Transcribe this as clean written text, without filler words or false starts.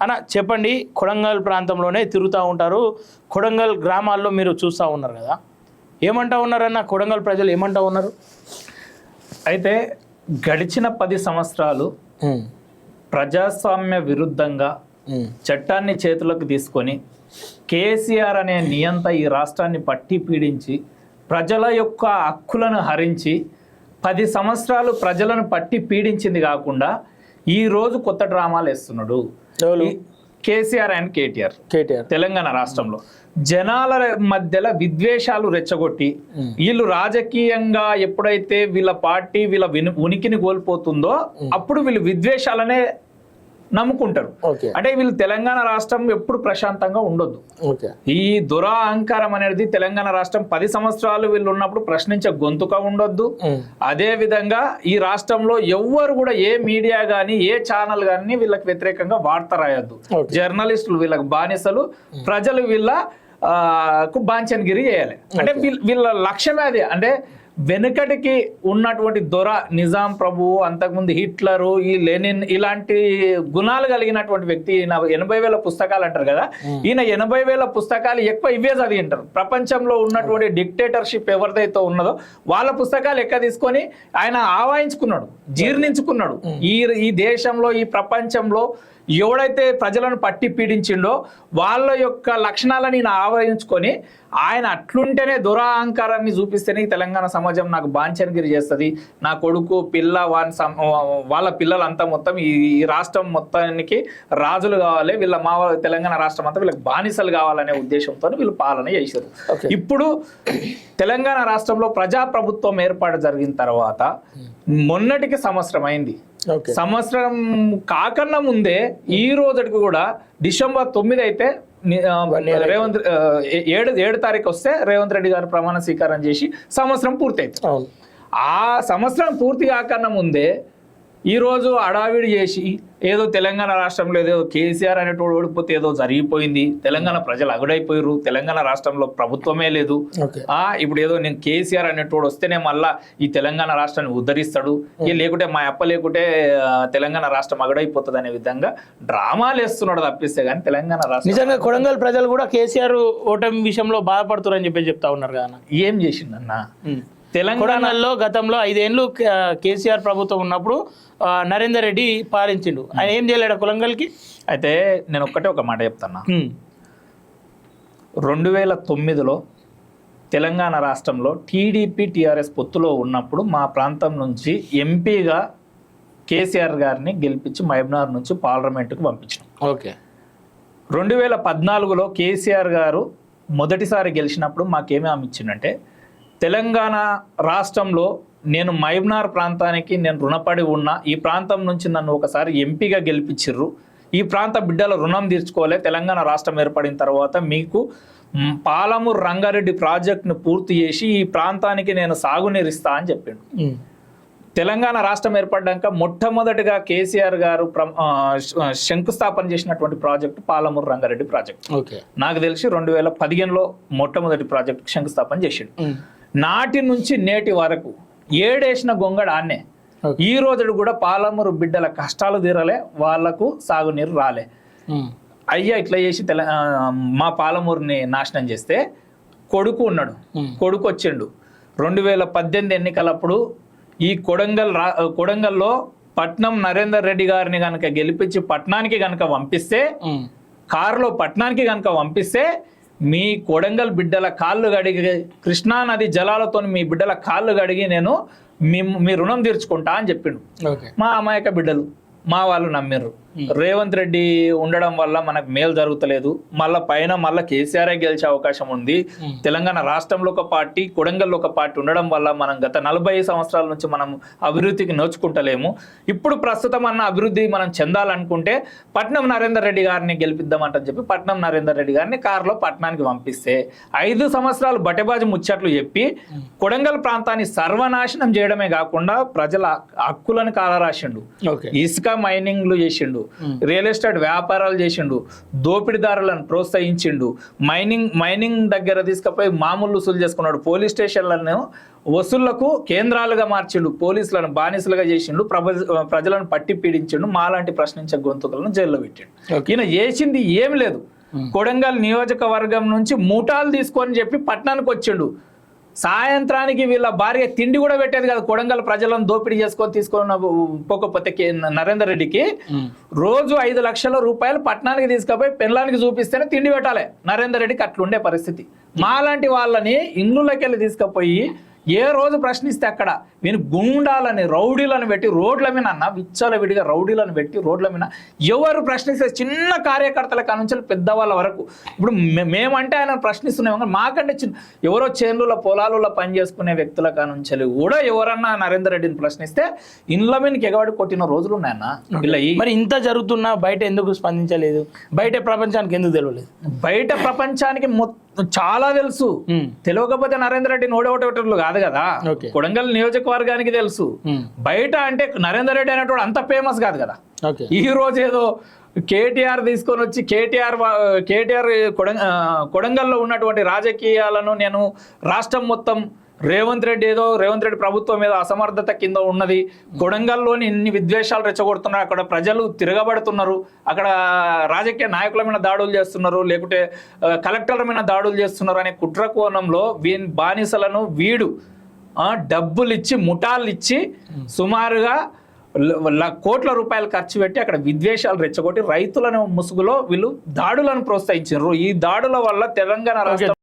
అన్న చెప్పండి, కొడంగల్ ప్రాంతంలోనే తిరుగుతూ ఉంటారు, కొడంగల్ గ్రామాల్లో మీరు చూస్తూ ఉన్నారు కదా, ఏమంటా ఉన్నారన్న కొడంగల్ ప్రజలు ఏమంటా ఉన్నారు? అయితే గడిచిన 10 సంవత్సరాలు ప్రజాస్వామ్య విరుద్ధంగా చట్టాన్ని చేతులకు తీసుకొని కేసీఆర్ అనే నియంత ఈ రాష్ట్రాన్ని పట్టి పీడించి ప్రజల యొక్క హక్కులను హరించి 10 సంవత్సరాలు ప్రజలను పట్టి పీడించింది కాకుండా ఈ రోజు కొత్త డ్రామాలు వేస్తున్నాడు కేసీఆర్ అండ్ కేటీఆర్ తెలంగాణ రాష్ట్రంలో. జనాల మధ్యలో విద్వేషాలు రెచ్చగొట్టి వీళ్ళు రాజకీయంగా ఎప్పుడైతే వీళ్ళ పార్టీ వీళ్ళ ఉనికిని కోల్పోతుందో అప్పుడు వీళ్ళు విద్వేషాలనే నమ్ముకుంటారు. అంటే వీళ్ళు తెలంగాణ రాష్ట్రం ఎప్పుడు ప్రశాంతంగా ఉండొద్దు. ఈ దురహంకారం అనేది తెలంగాణ రాష్ట్రం 10 సంవత్సరాలు వీళ్ళు ఉన్నప్పుడు ప్రశ్నించే గొంతుగా ఉండొద్దు. అదే విధంగా ఈ రాష్ట్రంలో ఎవ్వరు కూడా ఏ మీడియా గానీ ఏ ఛానల్ గానీ వీళ్ళకి వ్యతిరేకంగా వార్త రాయొద్దు. జర్నలిస్టులు వీళ్ళకి బానిసలు, ప్రజలు వీళ్ళ బాంఛన్గిరి చేయాలి. అంటే వీళ్ళ లక్ష్యమే అది. అంటే వెనుకటికి ఉన్నటువంటి దొర నిజాం ప్రభువు, అంతకుముందు హిట్లరు, ఈ లెనిన్ ఇలాంటి గుణాలు కలిగినటువంటి వ్యక్తి. 80,000 పుస్తకాలు అంటారు కదా, ఈయన 80,000 పుస్తకాలు ఎక్కువ ఇవే చదివింటారు. ప్రపంచంలో ఉన్నటువంటి డిక్టేటర్షిప్ ఎవరిదైతే ఉన్నదో వాళ్ళ పుస్తకాలు ఎక్క తీసుకొని ఆయన ఆవాహించుకున్నాడు, జీర్ణించుకున్నాడు. ఈ దేశంలో ఈ ప్రపంచంలో ఎవడైతే ప్రజలను పట్టి పీడించిండో వాళ్ళ యొక్క లక్షణాలను ఈయన ఆవరించుకొని ఆయన అట్లుంటేనే దురహంకారాన్ని చూపిస్తేనే తెలంగాణ సమాజం నాకు బాంఛన్గిరి చేస్తుంది, నా కొడుకు పిల్ల వాళ్ళ పిల్లలంతా మొత్తం ఈ రాష్ట్రం మొత్తానికి రాజులు కావాలి, వీళ్ళ మా తెలంగాణ రాష్ట్రం అంతా వీళ్ళకి బానిసలు కావాలనే ఉద్దేశంతో వీళ్ళు పాలన చేశారు. ఇప్పుడు తెలంగాణ రాష్ట్రంలో ప్రజాప్రభుత్వం ఏర్పాటు జరిగిన తర్వాత మొన్నటికి సంవత్సరం అయింది. సంవత్సరం కాకన్నా ముందే ఈ రోజుకి కూడా డిసెంబర్ 9 అయితే రేవంత్ 7 తారీఖు వస్తే రేవంత్ రెడ్డి గారు ప్రమాణ స్వీకారం చేసి సంవత్సరం పూర్తి అవుతుంది. ఆ సంవత్సరం పూర్తి కాకన్నా ముందే ఈరోజు అడావిడి చేసి ఏదో తెలంగాణ రాష్ట్రంలో ఏదో కేసీఆర్ అనేటోడు ఓడిపోతే ఏదో జరిగిపోయింది, తెలంగాణ ప్రజలు అగుడైపోయారు, తెలంగాణ రాష్ట్రంలో ప్రభుత్వమే లేదు, ఇప్పుడు ఏదో నేను కేసీఆర్ అనేటోడు వస్తేనే మళ్ళా ఈ తెలంగాణ రాష్ట్రాన్ని ఉద్ధరిస్తాడు, లేకుంటే మా అప్ప లేకుంటే తెలంగాణ రాష్ట్రం అగుడైపోతుంది అనే విధంగా డ్రామాలు వేస్తున్నాడు తప్పిస్తే కానీ తెలంగాణ రాష్ట్రం. నిజంగా కొడంగల్ ప్రజలు కూడా కేసీఆర్ ఓటమి విషయంలో బాధపడుతున్నారని చెప్పి చెప్తా ఉన్నారు కదా, ఏం చేసిందన్న? తెలంగాణలో గతంలో 5 ఏళ్ళు కేసీఆర్ ప్రభుత్వం ఉన్నప్పుడు నరేందర్ రెడ్డి పాలించిండు, ఆయన ఏం చేయలేడు కొడంగల్కి? అయితే నేను ఒక మాట చెప్తాను. 2009లో తెలంగాణ రాష్ట్రంలో టీడీపీ టీఆర్ఎస్ పొత్తులో ఉన్నప్పుడు మా ప్రాంతం నుంచి ఎంపీగా కేసీఆర్ గారిని గెలిపించి మహబూబ్నగర్ నుంచి పార్లమెంటుకు పంపించాం. 2014లో కేసీఆర్ గారు మొదటిసారి గెలిచినప్పుడు మాకేమీ హామీ ఇచ్చిందంటే, తెలంగాణ రాష్ట్రంలో నేను మహబూబ్నగర్ ప్రాంతానికి నేను రుణపడి ఉన్నా, ఈ ప్రాంతం నుంచి నన్ను ఒకసారి ఎంపీగా గెలిపించిర్రు, ఈ ప్రాంత బిడ్డల రుణం తీర్చుకోవాలి, తెలంగాణ రాష్ట్రం ఏర్పడిన తర్వాత మీకు పాలమూరు రంగారెడ్డి ప్రాజెక్టును పూర్తి చేసి ఈ ప్రాంతానికి నేను సాగునీరిస్తా అని చెప్పిండు. తెలంగాణ రాష్ట్రం ఏర్పడ్డాక మొట్టమొదటిగా కేసీఆర్ గారు శంకుస్థాపన చేసినటువంటి ప్రాజెక్టు పాలమూరు రంగారెడ్డి ప్రాజెక్టు. నాకు తెలిసి 2015లో మొట్టమొదటి ప్రాజెక్టు శంకుస్థాపన చేసిండు. నాటి నుంచి నేటి వరకు 7 వేసిన గొంగడ ఆన్నే. ఈ రోజు కూడా పాలమూరు బిడ్డల కష్టాలు తీరలే, వాళ్లకు సాగునీరు రాలే. అయ్యా ఇట్లా చేసి మా పాలమూరుని నాశనం చేస్తే కొడుకు ఉన్నాడు, కొడుకు వచ్చిండు. 2018 ఎన్నికలప్పుడు ఈ కొడంగల్లో పట్నం నరేందర్ రెడ్డి గారిని కనుక గెలిపించి పట్నానికి కనుక పంపిస్తే, కారులో పట్నానికి కనుక పంపిస్తే మీ కొడంగల్ బిడ్డల కాళ్ళు గడిగి కృష్ణా నది జలాలతో మీ బిడ్డల కాళ్ళు గడిగి నేను మీ రుణం తీర్చుకుంటా అని చెప్పిండు. మా అమాయక బిడ్డలు మా వాళ్ళు నమ్మిర్రు. రేవంత్ రెడ్డి ఉండడం వల్ల మనకు మేలు జరుగుతలేదు, మళ్ళా కేసీఆర్ గెలిచే అవకాశం ఉంది, తెలంగాణ రాష్ట్రంలో ఒక పార్టీ కొడంగల్లో ఒక పార్టీ ఉండడం వల్ల మనం గత 40 సంవత్సరాల నుంచి మనం అభివృద్ధికి నోచుకుంటలేము, ఇప్పుడు ప్రస్తుతం అన్న అభివృద్ధి మనం చెందాలనుకుంటే పట్నం నరేందర్ రెడ్డి గారిని గెలిపిద్దామంటని చెప్పి పట్నం నరేందర్ రెడ్డి గారిని కారులో పట్నానికి పంపిస్తే 5 సంవత్సరాలు బటెబాజీ ముచ్చట్లు చెప్పి కొడంగల్ ప్రాంతాన్ని సర్వనాశనం చేయడమే కాకుండా ప్రజల హక్కులను కాలరాసిండు, ఇసుక మైనింగ్లు చేసిండు, రియల్ ఎస్టేట్ వ్యాపారాలు చేసిండు, దోపిడీదారులను ప్రోత్సహించిండు, మైనింగ్ దగ్గర తీసుకుపోయి మామూలు వసూలు చేసుకున్నాడు, పోలీస్ స్టేషన్లను వసూళ్లకు కేంద్రాలుగా మార్చిండు, పోలీసులను బానిసలుగా చేసిండు, ప్రజలను పట్టి పీడించిండు, మాలాంటి ప్రశ్నించే గొంతుకలను జైల్లో పెట్టిండు. ఈయన చేసింది ఏం లేదు. కొడంగల్ నియోజకవర్గం నుంచి ముఠాలు తీసుకొని చెప్పి పట్టణానికి వచ్చిండు. సాయంత్రానికి వీళ్ళ భార్య తిండి కూడా పెట్టేది కాదు. కొడంగల్ ప్రజలను దోపిడీ తీసుకొని పోకపోతే నరేందర్ రెడ్డికి రోజు 5 లక్షల రూపాయలు పట్టణానికి తీసుకుపోయి పెళ్ళానికి చూపిస్తేనే తిండి పెట్టాలి. నరేందర్ రెడ్డికి అట్లుండే పరిస్థితి. మాలాంటి వాళ్ళని ఇండ్లకెళ్ళి తీసుకుపోయి ఏ రోజు ప్రశ్నిస్తే అక్కడ వీని గుండాలని రౌడీలను పెట్టి రోడ్ల మీద విచ్చలవిడిగా రౌడీలను పెట్టి రోడ్ల మీద ఎవరు ప్రశ్నిస్తే చిన్న కార్యకర్తల కానుంచి పెద్దవాళ్ళ వరకు. ఇప్పుడు మేమంటే ఆయన ప్రశ్నిస్తున్నాం, మాకంటే ఎవరో చేనుల పొలాలలో పని చేసుకునే వ్యక్తుల కానుంచి కూడా ఎవరన్నా నరేందర్ రెడ్డిని ప్రశ్నిస్తే ఇండ్ల మీదకి ఎగబడి కొట్టిన రోజులు ఉన్నాయన్న. మరి ఇంత జరుగుతున్నా బయట ఎందుకు స్పందించలేదు? బయట ప్రపంచానికి ఎందుకు తెలియలేదు? బయట ప్రపంచానికి చాలా తెలుసు. తెలియకపోతే నరేందర్ రెడ్డి ఓడగొట్టేటట్లు కాదు కదా. కొడంగల్ నియోజకవర్గానికి తెలుసు. బయట అంటే నరేందర్ రెడ్డి అనేటువంటి అంత ఫేమస్ కాదు కదా. ఈ రోజు ఏదో కేటీఆర్ తీసుకొని వచ్చి కేటీఆర్ కొడంగల్లో ఉన్నటువంటి రాజకీయాలను నేను రాష్ట్రం మొత్తం రేవంత్ రెడ్డి ప్రభుత్వం మీద అసమర్థత కింద ఉన్నది, కొడంగల్లోని ఇన్ని విద్వేషాలు రెచ్చగొడుతున్నారు, అక్కడ ప్రజలు తిరగబడుతున్నారు, అక్కడ రాజకీయ నాయకుల మీద దాడులు చేస్తున్నారు, లేకుంటే కలెక్టర్ల మీద దాడులు చేస్తున్నారు అనే కుట్ర కోణంలో బానిసలను వీడు డబ్బులు ఇచ్చి ముఠాలు ఇచ్చి సుమారుగా కోట్ల రూపాయలు ఖర్చు పెట్టి అక్కడ విద్వేషాలు రెచ్చగొట్టి రైతులను ముసుగులో వీళ్ళు దాడులను ప్రోత్సహించారు. ఈ దాడుల వల్ల తెలంగాణ రాష్ట్రం